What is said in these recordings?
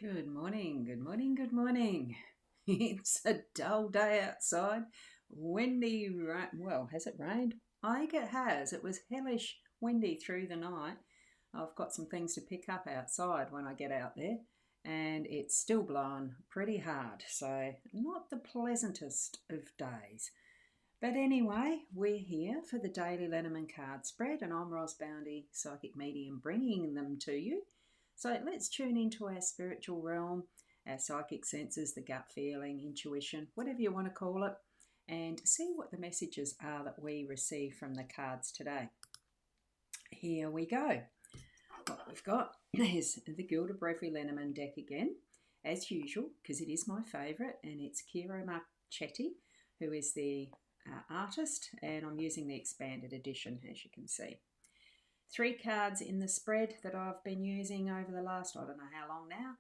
Good morning, good morning, good morning. It's a dull day outside. Windy, well, has it rained? I think it has. It was hellish windy through the night. I've got some things to pick up outside when I get out there, and it's still blowing pretty hard, so not the pleasantest of days. But anyway, we're here for the daily Lenormand card spread, and I'm Ros Boundy, Psychic Medium, bringing them to you. So let's tune into our spiritual realm, our psychic senses, the gut feeling, intuition, whatever you want to call it, and see what the messages are that we receive from the cards today. Here we go. What we've got is the Gilda Brevary Lenormand deck again, as usual, because it is my favourite, and it's Kiro Marchetti, who is the artist, and I'm using the expanded edition, as you can see. 3 cards in the spread that I've been using over the last, I don't know how long now.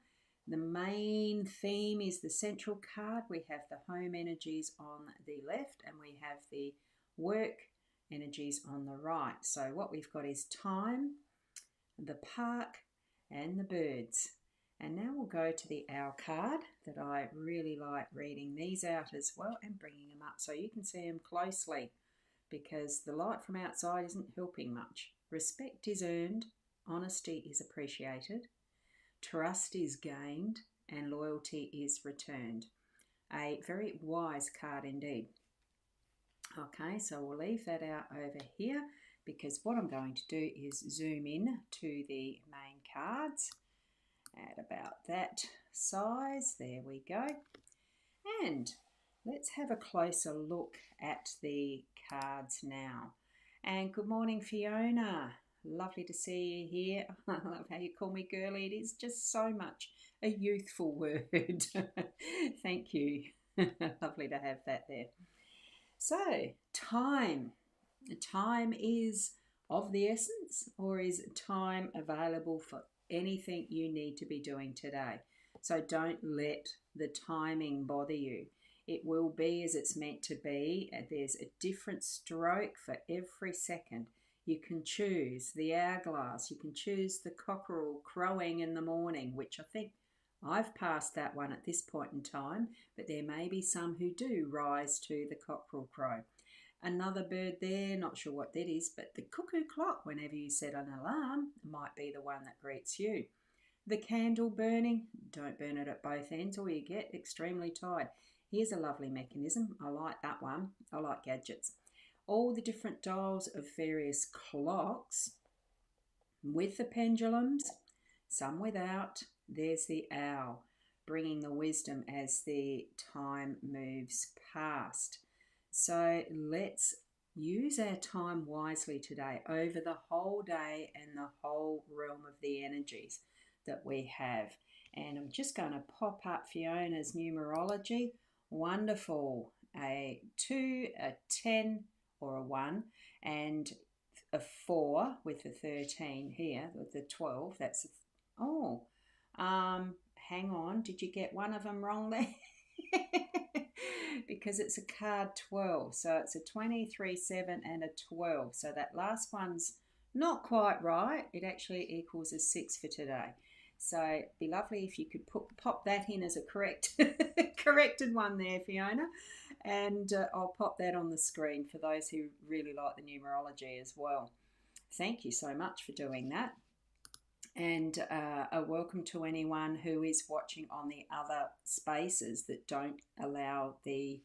The main theme is the central card. We have the home energies on the left, and we have the work energies on the right. So what we've got is time, the park, and the birds. And now we'll go to the owl card that I really like reading these out as well and bringing them up so you can see them closely, because the light from outside isn't helping much. Respect is earned, honesty is appreciated, trust is gained, and loyalty is returned. A very wise card indeed. Okay, so we'll leave that out over here, because what I'm going to do is zoom in to the main cards at about that size. There we go. And let's have a closer look at the cards now. And good morning, Fiona. Lovely to see you here. I love how you call me girly. It is just so much a youthful word. Thank you. Lovely to have that there. So, time. Time is of the essence, or is time available for anything you need to be doing today? So don't let the timing bother you. It will be as it's meant to be. There's a different stroke for every second. You can choose the hourglass. You can choose the cockerel crowing in the morning, which I think I've passed that one at this point in time, but there may be some who do rise to the cockerel crow. Another bird there, not sure what that is, but the cuckoo clock, whenever you set an alarm, might be the one that greets you. The candle burning, don't burn it at both ends or you get extremely tired. Here's a lovely mechanism. I like that one. I like gadgets. All the different dials of various clocks with the pendulums, some without. There's the owl, bringing the wisdom as the time moves past. So let's use our time wisely today over the whole day and the whole realm of the energies that we have. And I'm just going to pop up Fiona's numerology. Wonderful. A 2, a 10 or a 1, and a 4 with the 13 here, with the 12. That's, hang on. Did you get one of them wrong there? Because it's a card 12, so it's a 23, 7 and a 12, so that last one's not quite right. It actually equals a 6 for today. So it'd be lovely if you could pop that in as a corrected one there, Fiona, and I'll pop that on the screen for those who really like the numerology as well. Thank you so much for doing that. And a welcome to anyone who is watching on the other spaces that don't allow the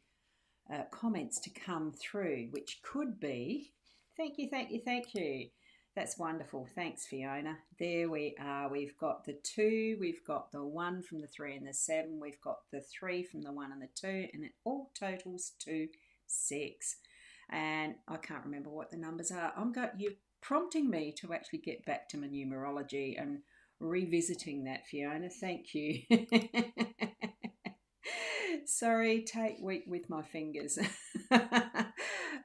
comments to come through, which could be, thank you, thank you, thank you. That's wonderful. Thanks, Fiona. There we are. We've got the 2, we've got the 1 from the 3 and the 7, we've got the 3 from the 1 and the 2, and it all totals to 6. And I can't remember what the numbers are. You're prompting me to actually get back to my numerology and revisiting that, Fiona. Thank you. Sorry, take week with my fingers.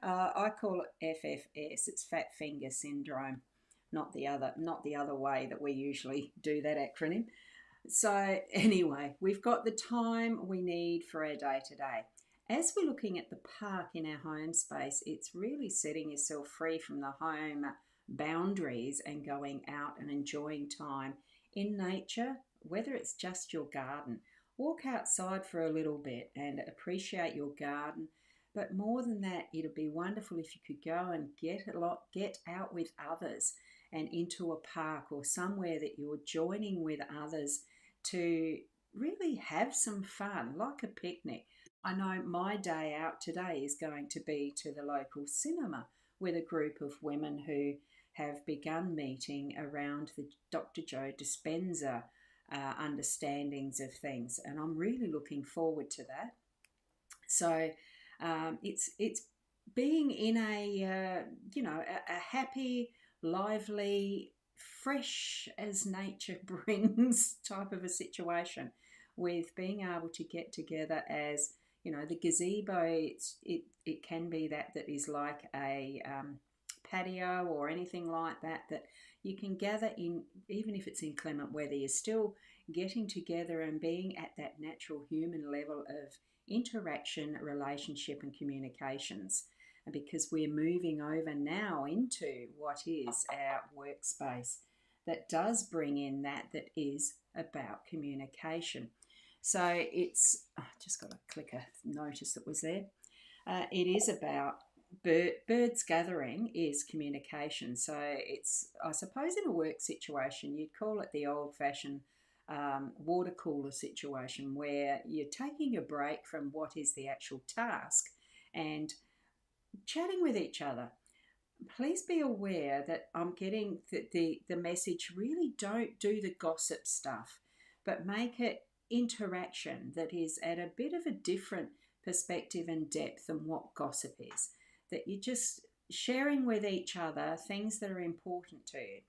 I call it FFS. It's fat finger syndrome, not the other way that we usually do that acronym. So anyway, we've got the time we need for our day today. As we're looking at the park in our home space, it's really setting yourself free from the home boundaries and going out and enjoying time in nature, whether it's just your garden. Walk outside for a little bit and appreciate your garden. But more than that, it'd be wonderful if you could go and get out with others and into a park or somewhere that you're joining with others to really have some fun, like a picnic. I know my day out today is going to be to the local cinema with a group of women who have begun meeting around the Dr. Joe Dispenza understandings of things, and I'm really looking forward to that. So it's being in a a happy, lively, fresh as nature brings type of a situation, with being able to get together as the gazebo. It can be that is like a patio or anything like that you can gather in, even if it's inclement weather. You're still getting together and being at that natural human level of interaction, relationship, and communications. And because we're moving over now into what is our workspace, that does bring in that is about communication. So it's just got to click a notice that was there. It is about birds gathering is communication. So it's, I suppose, in a work situation, you'd call it the old fashioned water cooler situation, where you're taking a break from what is the actual task and chatting with each other. Please be aware that I'm getting the message, really don't do the gossip stuff, but make it interaction that is at a bit of a different perspective and depth than what gossip is. That you're just sharing with each other things that are important to you.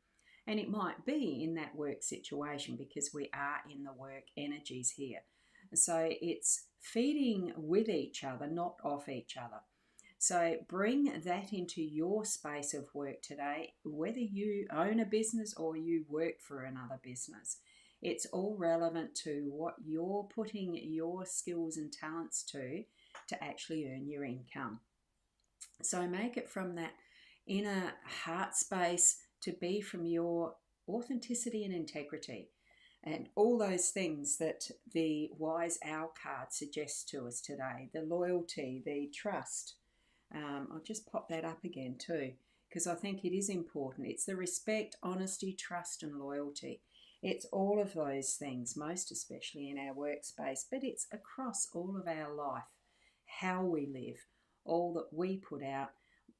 And it might be in that work situation, because we are in the work energies here. So it's feeding with each other, not off each other. So bring that into your space of work today, whether you own a business or you work for another business. It's all relevant to what you're putting your skills and talents to actually earn your income. So make it from that inner heart space to be from your authenticity and integrity, and all those things that the wise owl card suggests to us today: the loyalty, the trust. I'll just pop that up again too, because I think it is important. It's the respect, honesty, trust, and loyalty. It's all of those things, most especially in our workspace, but it's across all of our life, how we live, all that we put out,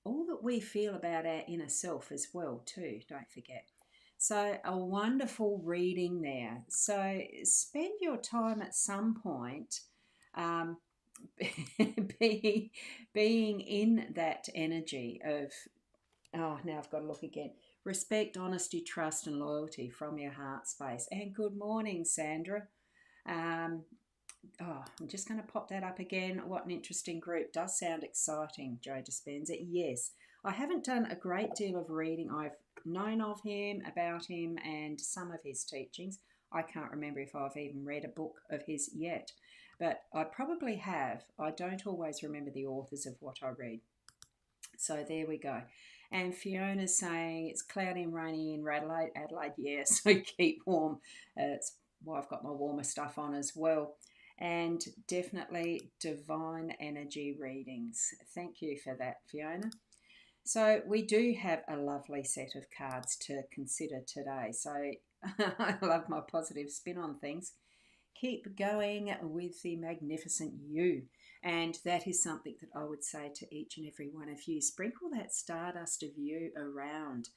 all that we feel about our inner self as well too, don't forget. So a wonderful reading there. So spend your time at some point um, being in that energy of, oh, now I've got to look again. Respect, honesty, trust, and loyalty from your heart space. And good morning, Sandra. Um, I'm just going to pop that up again. What an interesting group. Does sound exciting, Joe Dispenza. Yes, I haven't done a great deal of reading. I've known of him, about him, and some of his teachings. I can't remember if I've even read a book of his yet, but I probably have. I don't always remember the authors of what I read. So there we go. And Fiona's saying it's cloudy and rainy in Adelaide. Yeah, so keep warm. It's why I've got my warmer stuff on as well. And definitely divine energy readings. Thank you for that, Fiona. So we do have a lovely set of cards to consider today. So I love my positive spin on things. Keep going with the magnificent you. And that is something that I would say to each and every one of you. Sprinkle that stardust of you around.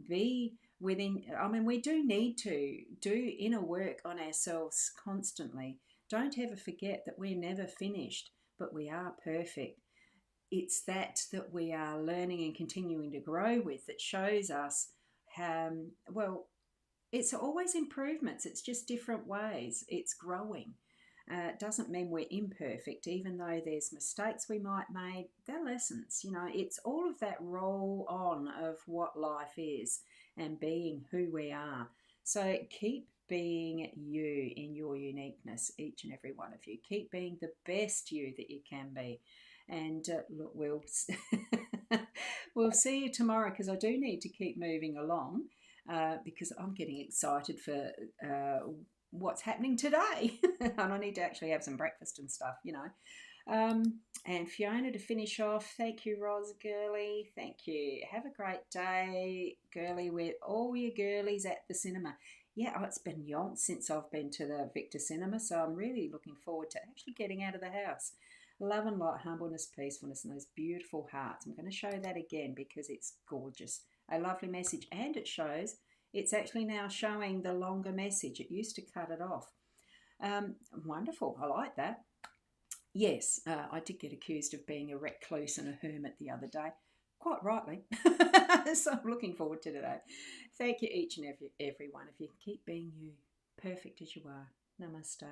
Be within, I mean, we do need to do inner work on ourselves constantly. Don't ever forget that we're never finished, but we are perfect. It's that we are learning and continuing to grow with that shows us how, well, it's always improvements. It's just different ways. It's growing. It doesn't mean we're imperfect, even though there's mistakes we might make. They're lessons. It's all of that roll on of what life is and being who we are. So keep being you in your uniqueness, each and every one of you. Keep being the best you that you can be. And look, we'll see you tomorrow, because I do need to keep moving along. because I'm getting excited for what's happening today. And I need to actually have some breakfast and stuff, you know. And Fiona, to finish off, thank you, Ros Girly. Thank you. Have a great day, Girly, with all your girlies at the cinema. Yeah, oh, it's been yonks since I've been to the Victor Cinema, so I'm really looking forward to actually getting out of the house. Love and light, humbleness, peacefulness, and those beautiful hearts. I'm going to show that again because it's gorgeous. A lovely message, and it shows it's actually now showing the longer message. It used to cut it off. Wonderful. I like that. Yes, I did get accused of being a recluse and a hermit the other day. Quite rightly. So I'm looking forward to today. Thank you, each and every one of you. Keep being you, perfect as you are. Namaste.